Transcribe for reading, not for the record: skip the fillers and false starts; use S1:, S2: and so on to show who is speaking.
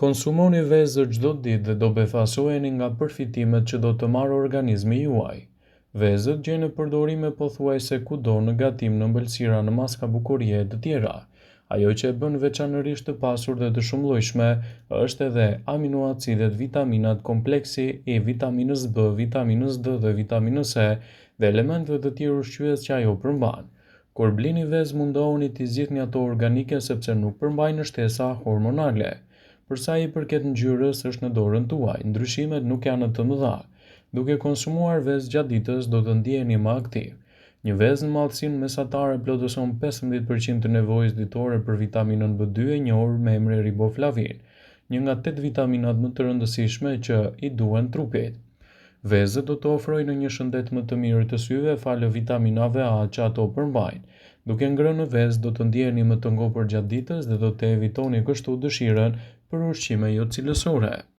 S1: Konsumoni vezë çdo ditë dhe do befasojeni nga përfitimet që do të marrë organizmi juaj. Vezët gjejnë përdorime pothuajse kudo në gatim, në ëmbëlsira, në maska bukurie e të tjera. Ajo që e bën veçanërisht të pasur dhe të shumëllojshme është edhe aminoacidet, vitaminat, kompleksi i vitaminës B, vitaminës D dhe vitaminës E dhe elementëve të tjerë ushqyes që ajo përmban. Kur blini vezë, mundohuni t'i zgjidhni ato organike sepse nuk përmbajnë shtesa hormonale. Për sa i përket ngjyrës, është në dorën tuaj, ndryshimet nuk janë të mëdha. Duke konsumuar vezë gjatë ditës, do të ndiheni më aktiv. Një vezë në madhësinë mesatare plotëson 15% të nevojës ditore për vitaminën B2 e njohur me emrin riboflavin, një nga 8 vitaminat më të rëndësishme që i duhen trupit. Vezët do të ofrojnë një shëndet më të mirë të syve falë vitaminave A që ato përmbajnë. Duke ngrënë vezë, do të ndiheni më të ngopur gjatë ditës dhe do të evitoni kështu dëshirën për ushqime jo cilësore.